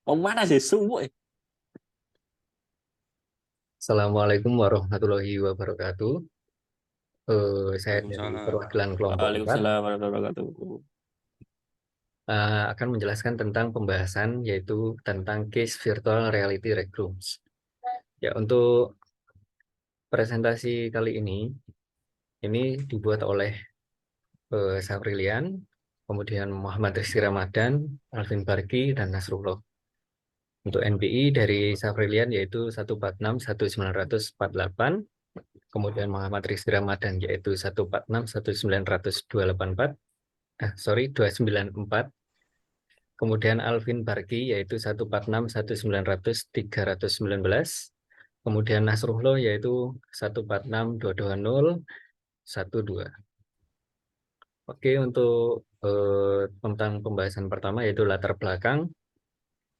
Mau mana sih subuh? Assalamualaikum warahmatullahi wabarakatuh. Saya dari Waalaikumsalam. perwakilan kelompok 4 Waalaikumsalam warahmatullahi wabarakatuh. akan menjelaskan tentang pembahasan yaitu tentang case virtual reality rec rooms. Ya, untuk presentasi kali ini dibuat oleh Safrilian, kemudian Muhammad Rizky Ramadan, Alvin Barki, dan Nasrullah. Untuk NPI dari Safrilian yaitu 146 19048, kemudian Muhammad Rizky Ramadan yaitu 146 19024. 294. Kemudian Alvin Barki yaitu 146 190 319. Kemudian Nasrullah yaitu 146 220 12. Oke, untuk tentang pembahasan pertama yaitu latar belakang.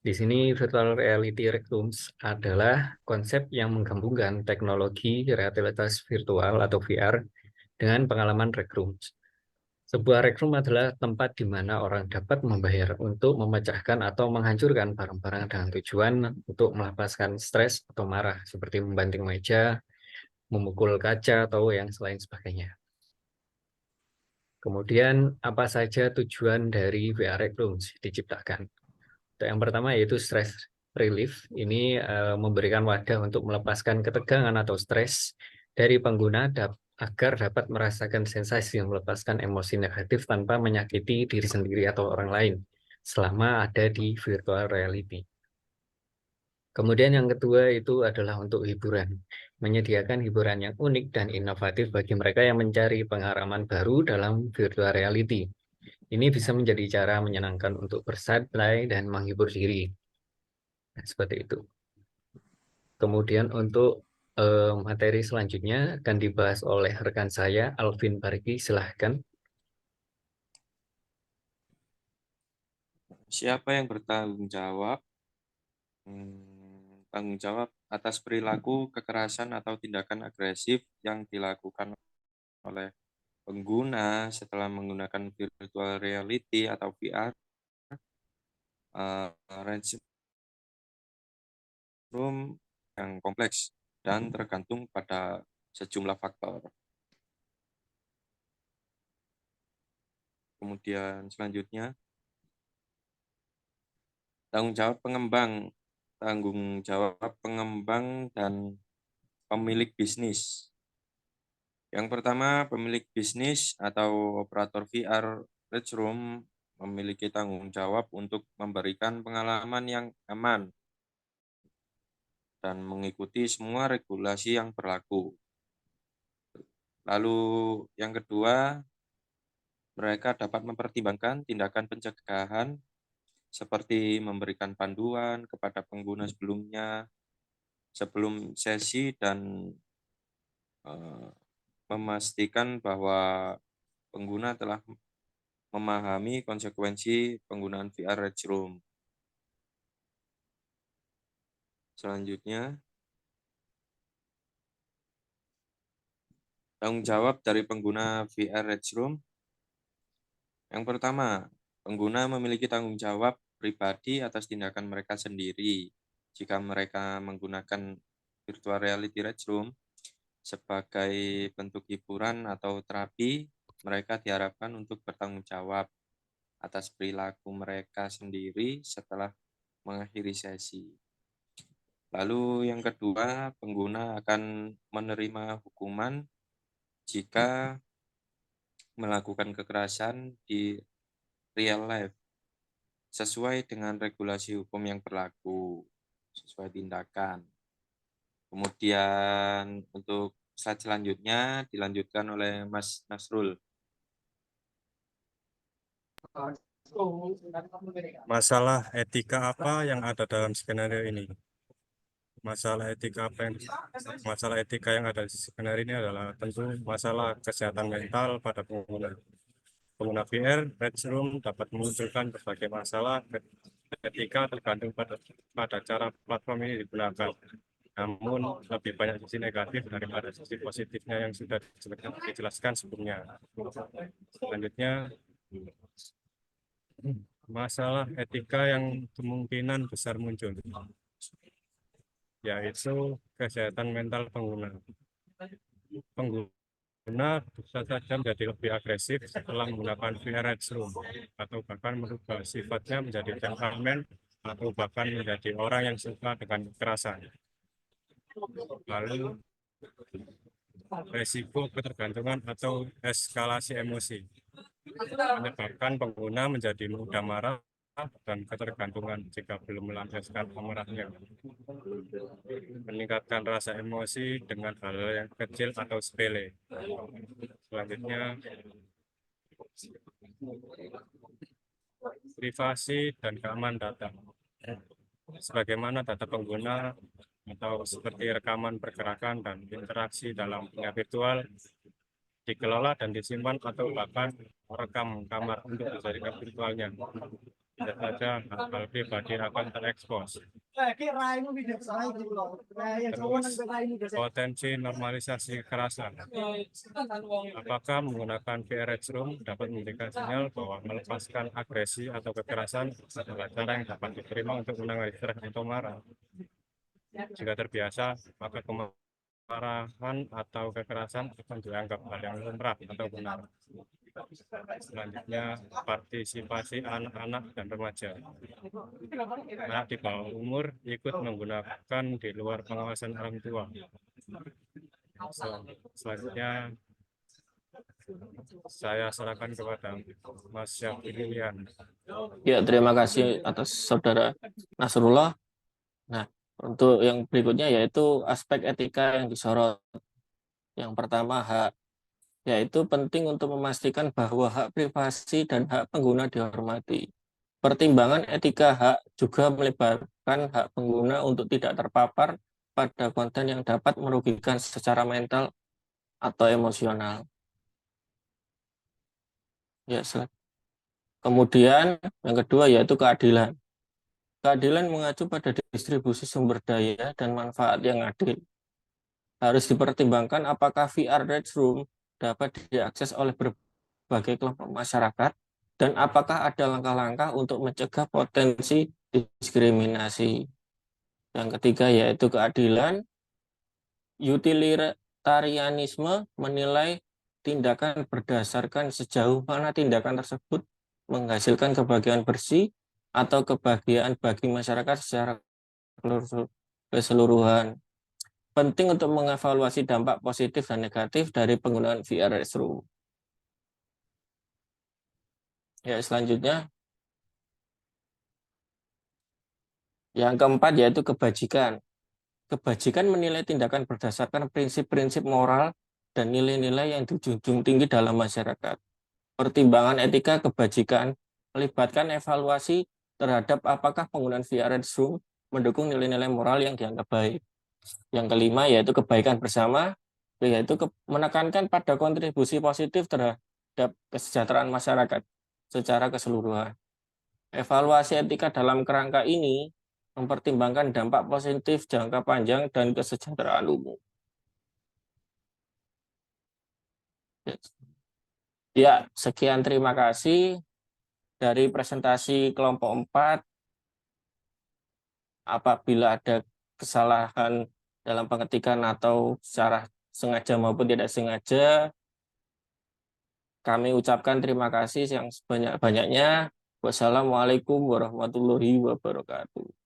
Di sini virtual reality rec rooms adalah konsep yang menggabungkan teknologi realitas virtual atau VR dengan pengalaman rec rooms. Sebuah rec room adalah tempat di mana orang dapat membayar untuk memecahkan atau menghancurkan barang-barang dengan tujuan untuk melepaskan stres atau marah, seperti membanting meja, memukul kaca, atau yang selain sebagainya. Kemudian, apa saja tujuan dari VR rec rooms diciptakan? Yang pertama yaitu stress relief. Ini memberikan wadah untuk melepaskan ketegangan atau stres dari pengguna agar dapat merasakan sensasi yang melepaskan emosi negatif tanpa menyakiti diri sendiri atau orang lain selama ada di virtual reality. Kemudian yang kedua itu adalah untuk hiburan. Menyediakan hiburan yang unik dan inovatif bagi mereka yang mencari pengalaman baru dalam virtual reality. Ini bisa menjadi cara menyenangkan untuk bersantai dan menghibur diri. Nah, seperti itu. Kemudian untuk materi selanjutnya akan dibahas oleh rekan saya, Alvin Bargi. Silahkan. Siapa yang bertanggung jawab? Tanggung jawab atas perilaku kekerasan atau tindakan agresif yang dilakukan oleh pengguna setelah menggunakan virtual reality atau VR, range room yang kompleks dan tergantung pada sejumlah faktor. Kemudian selanjutnya, tanggung jawab pengembang dan pemilik bisnis. Yang pertama, pemilik bisnis atau operator VR Rec Room memiliki tanggung jawab untuk memberikan pengalaman yang aman dan mengikuti semua regulasi yang berlaku. Lalu yang kedua, mereka dapat mempertimbangkan tindakan pencegahan seperti memberikan panduan kepada pengguna sebelum sesi dan eh, memastikan bahwa pengguna telah memahami konsekuensi penggunaan VR Rec Room. Selanjutnya, tanggung jawab dari pengguna VR Rec Room. Yang pertama, pengguna memiliki tanggung jawab pribadi atas tindakan mereka sendiri. Jika mereka menggunakan virtual reality Rec Room sebagai bentuk hiburan atau terapi, mereka diharapkan untuk bertanggung jawab atas perilaku mereka sendiri setelah mengakhiri sesi. Lalu yang kedua, pengguna akan menerima hukuman jika melakukan kekerasan di real life sesuai dengan regulasi hukum yang berlaku, sesuai tindakan. Kemudian untuk slide selanjutnya dilanjutkan oleh Mas Nasrul. Masalah etika apa yang ada dalam skenario ini? Masalah etika yang ada di skenario ini adalah tentu masalah kesehatan mental pada pengguna. Pengguna VR, Red Room dapat memunculkan berbagai masalah etika tergantung pada cara platform ini digunakan. Namun lebih banyak sisi negatif daripada sisi positifnya yang sudah dijelaskan sebelumnya. Selanjutnya, masalah etika yang kemungkinan besar muncul, yaitu kesehatan mental pengguna. Pengguna bisa saja menjadi lebih agresif setelah menggunakan VR Room, atau bahkan merubah sifatnya menjadi temperamen, atau bahkan menjadi orang yang suka dengan kekerasan. Lalu resiko ketergantungan atau eskalasi emosi menyebabkan pengguna menjadi mudah marah dan ketergantungan jika belum melampiaskan amarahnya. Meningkatkan rasa emosi dengan hal-hal yang kecil atau sepele. Selanjutnya, privasi dan keamanan data. Sebagaimana data pengguna atau seperti rekaman pergerakan dan interaksi dalam dunia virtual dikelola dan disimpan atau bahkan merekam kamar untuk dijadikan virtualnya. Tidak saja hal pribadi akan terekspos. Terus, potensi normalisasi kekerasan. Apakah menggunakan VR Room dapat memberikan sinyal bahwa melepaskan agresi atau kekerasan adalah cara yang dapat diterima untuk menangani stres atau marah? Jika terbiasa, maka kemarahan atau kekerasan akan dianggap hal yang lumrah atau benar. Selanjutnya, partisipasi anak-anak dan remaja. Anak di bawah umur ikut menggunakan di luar pengawasan orang tua. Selanjutnya, saya serahkan kepada Mas Syafrilian. Ya, terima kasih atas Saudara Nasrullah. Nah, untuk yang berikutnya yaitu aspek etika yang disorot. Yang pertama, hak, yaitu penting untuk memastikan bahwa hak privasi dan hak pengguna dihormati. Pertimbangan etika hak juga melibatkan hak pengguna untuk tidak terpapar pada konten yang dapat merugikan secara mental atau emosional. Ya, kemudian yang kedua yaitu keadilan. Keadilan mengacu pada distribusi sumber daya dan manfaat yang adil. Harus dipertimbangkan apakah VR Red Room dapat diakses oleh berbagai kelompok masyarakat dan apakah ada langkah-langkah untuk mencegah potensi diskriminasi. Yang ketiga yaitu keadilan. Utilitarianisme menilai tindakan berdasarkan sejauh mana tindakan tersebut menghasilkan kebahagiaan bersih atau kebahagiaan bagi masyarakat secara keseluruhan. Penting untuk mengevaluasi dampak positif dan negatif dari penggunaan VR Room. Ya, selanjutnya yang keempat yaitu kebajikan. Kebajikan menilai tindakan berdasarkan prinsip-prinsip moral dan nilai-nilai yang dijunjung tinggi dalam masyarakat. Pertimbangan etika kebajikan melibatkan evaluasi terhadap apakah penggunaan VR Room mendukung nilai-nilai moral yang dianggap baik. Yang kelima yaitu kebaikan bersama, yaitu menekankan pada kontribusi positif terhadap kesejahteraan masyarakat secara keseluruhan. Evaluasi etika dalam kerangka ini mempertimbangkan dampak positif jangka panjang dan kesejahteraan umum. Ya, sekian terima kasih dari presentasi kelompok 4. Apabila ada kesalahan dalam pengetikan atau secara sengaja maupun tidak sengaja, kami ucapkan terima kasih yang sebanyak-banyaknya. Wassalamualaikum warahmatullahi wabarakatuh.